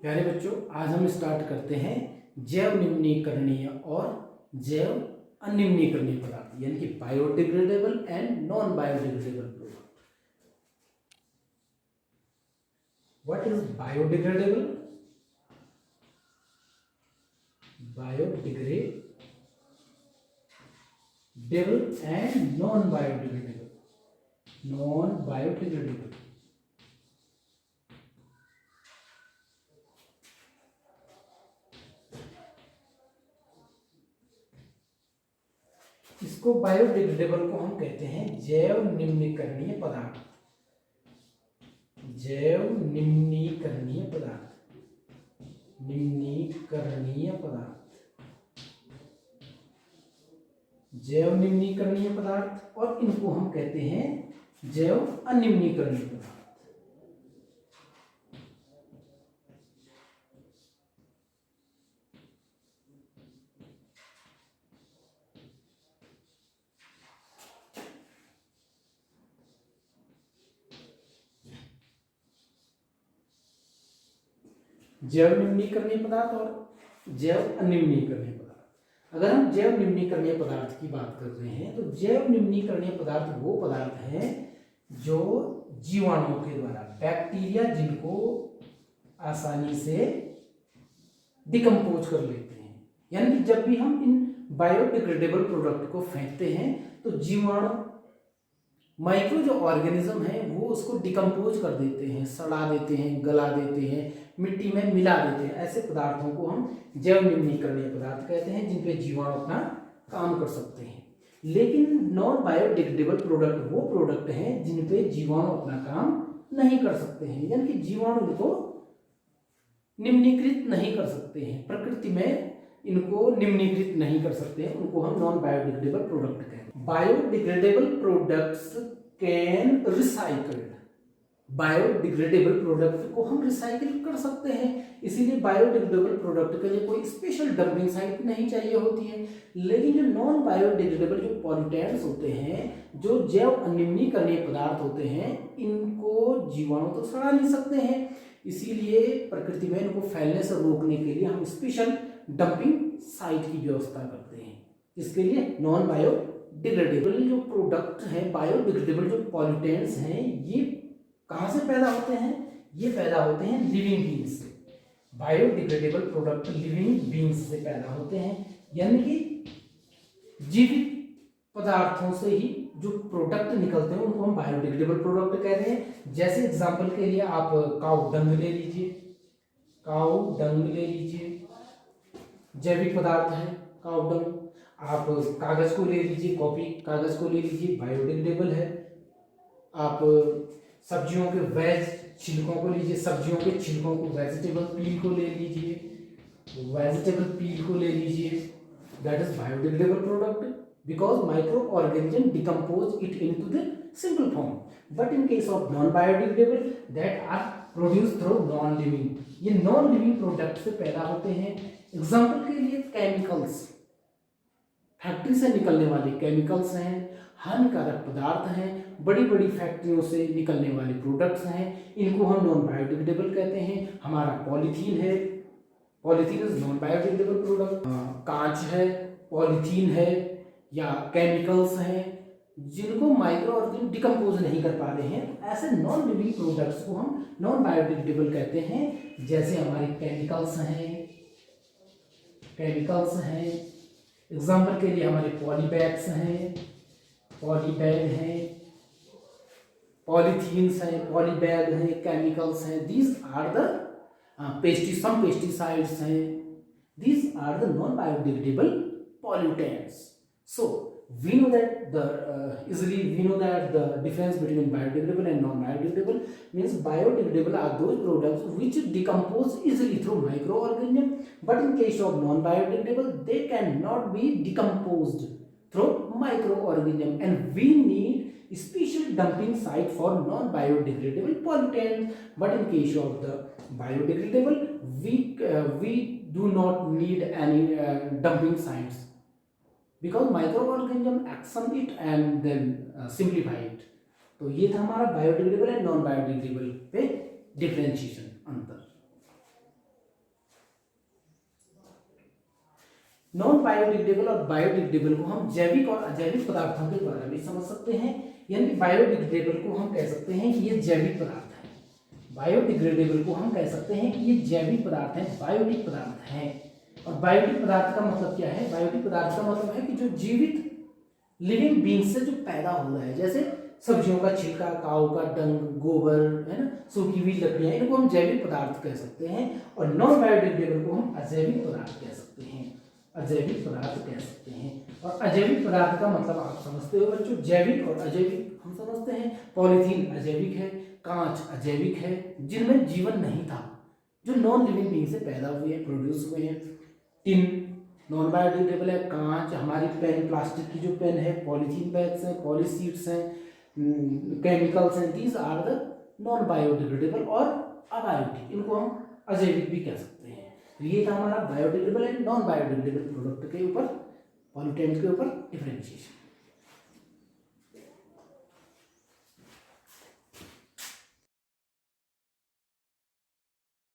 प्यारे बच्चों, आज हम स्टार्ट करते हैं जैव निम्नीकरणीय और जैव अनिम्नीकरणीय पदार्थ यानी कि biodegradable and non biodegradable product. What is biodegradable? Biodegradable and non biodegradable. इसको बायोडिग्रेडेबल को हम कहते हैं जैव निम्नीकरणीय पदार्थ। जैव निम्नीकरणीय पदार्थ और इनको हम कहते हैं जैव अनिम्नीकरणीय पदार्थ। जैव निम्नीकरणीय पदार्थ और जैव अनिम्नीकरणीय पदार्थ। अगर हम जैव निम्नीकरणीय पदार्थ की बात कर रहे हैं तो जैव निम्नीकरणीय पदार्थ वो पदार्थ हैं जो जीवाणुओं के द्वारा, बैक्टीरिया जिनको आसानी से डिकम्पोज कर लेते हैं, यानी कि जब भी हम इन बायोडिग्रेडेबल प्रोडक्ट को फेंकते हैं तो जीवाणु, माइक्रो जो ऑर्गेनिज्म है वो उसको डिकम्पोज कर देते हैं, सड़ा देते हैं, गला देते हैं, मिट्टी में मिला देते हैं। ऐसे पदार्थों को हम जैव निम्नीकरणीय पदार्थ कहते हैं जिन पे जीवाणु अपना काम कर सकते हैं। लेकिन नॉन बायोडिग्रेडेबल प्रोडक्ट वो प्रोडक्ट हैं जिन पे जीवाणु अपना काम नहीं कर सकते हैं, यानी कि जीवाणु इनको निम्नीकृत नहीं कर सकते हैं, प्रकृति में इनको निम्नीकृत नहीं कर सकते हैं, उनको हम नॉन बायोडिग्रेडेबल प्रोडक्ट कहते हैं। Biodegradable products can recycled. Biodegradable product को हम रिसाइकिल कर सकते हैं, इसीलिए बायोडिग्रेडेबल प्रोडक्ट के लिए कोई स्पेशल डंपिंग साइट नहीं चाहिए होती है। लेकिन जो नॉन बायोडिग्रेडेबल जो पॉल्यूटेंट्स होते हैं, जो जैव अनिम्नीकरणीय पदार्थ होते हैं, इनको जीवाणु तो सड़ा नहीं सकते हैं, इसीलिए प्रकृति में इनको फैलने से रोकने के लिए हम स्पेशल डंपिंग साइट की व्यवस्था करते हैं। इसके लिए नॉन बायोडिग्रेडेबल जो प्रोडक्ट है, बायोडिग्रेडेबल जो पॉल्यूटेंट्स हैं, ये कहाँ से पैदा होते हैं? ये पैदा होते हैं लिविंग बींग्स से। बायोडिग्रेडेबल प्रोडक्ट लिविंग बींग्स से पैदा होते हैं, यानी कि जीवित पदार्थों से ही जो प्रोडक्ट निकलते हैं उनको हम बायोडिग्रेडेबल प्रोडक्ट कहते हैं। जैसे एग्जांपल के लिए आप काऊ डंग ले लीजिए, जैविक पदार्थ है काऊ डंग। आप कागज को ले लीजिए, कॉपी कागज को ले लीजिए, बायोडिग्रेडेबल है। आप सब्जियों के वेज छिलकों को लीजिए, सब्जियों के छिलकों को, वेजिटेबल पील को ले लीजिए, that is biodegradable product because microorganism decompose it into the simple form, but in case of non biodegradable that are produced through non living, ये non living प्रोडक्ट से पैदा होते हैं। एग्जाम्पल के लिए केमिकल्स, फैक्ट्री से निकलने वाले केमिकल्स हैं, हानिकारक पदार्थ हैं, बड़ी बड़ी फैक्ट्रियों से निकलने वाले प्रोडक्ट्स हैं, इनको हम नॉन बायोडिग्रेडेबल कहते हैं। हमारा पॉलीथीन है, polythene is non biodegradable product. कांच है, पॉलीथीन है, या केमिकल्स हैं जिनको माइक्रो ऑर्गेनिज्म डिकम्पोज नहीं कर पा रहे हैं, ऐसे नॉन लिविंग प्रोडक्ट्स को हम नॉन बायोडिग्रेडेबल कहते हैं। जैसे हमारे केमिकल्स हैं, एग्जाम्पल के लिए हमारे पॉलीबैग्स हैं, पॉलीथीन्स हैं, पॉलीबैग हैं, केमिकल्स हैं। These are the some pesticides हैं, these are the non biodegradable pollutants. So we know that the difference between biodegradable and non-biodegradable means biodegradable are those products which decompose easily through microorganism, but in case of non-biodegradable they cannot be decomposed through microorganism, and we need special dumping site for non-biodegradable pollutants. But in case of the biodegradable we do not need any dumping sites because microorganism action it and then simplify it. तो ये था हमारा biodegradable and non biodegradable पे differentiation, अंतर। Non biodegradable और biodegradable को हम जैविक और अजैविक पदार्थों के द्वारा भी समझ सकते हैं। यानी बायोडिग्रेडेबल को हम कह सकते हैं कि ये जैविक पदार्थ है, बायोडिग्रेडेबल को हम कह सकते हैं कि ये जैविक पदार्थ है, बायोटिक पदार्थ है। और बायोटिक पदार्थ का मतलब क्या है? बायोटिक पदार्थ का मतलब है कि जो जीवित लिविंग बींग से जो पैदा हो रहा है, जैसे सब्जियों का छिलका, काऊ का डंग, गोबर, है ना, सूखी हुई लकड़ियां, इनको हम जैविक पदार्थ कह सकते हैं। और नॉन बायोडिग्रेडेबल को हम अजैविक पदार्थ कह सकते हैं, अजैविक पदार्थ कह सकते हैं। और अजैविक पदार्थ का मतलब आप समझते हो बच्चों, जैविक और अजैविक हम समझते हैं। पॉलीथीन अजैविक है, कांच अजैविक है, जिनमें जीवन नहीं था, जो नॉन लिविंग बीइंग से पैदा हुए हैं, प्रोड्यूस हुए हैं। टिन नॉन बायोडिग्रेडेबल है, कांच, हमारी पेन, प्लास्टिक की जो पेन है, पॉलीथीन बैग्स हैं, पॉलीशीट्स हैं, केमिकल्स हैं, these are the non biodegradable और अबायोटिक, इनको हम अजैविक भी कह सकते हैं। तो ये था हमारा biodegradable and non biodegradable product के ऊपर, पॉल्यूटेंट के ऊपर डिफरेंशिएशन।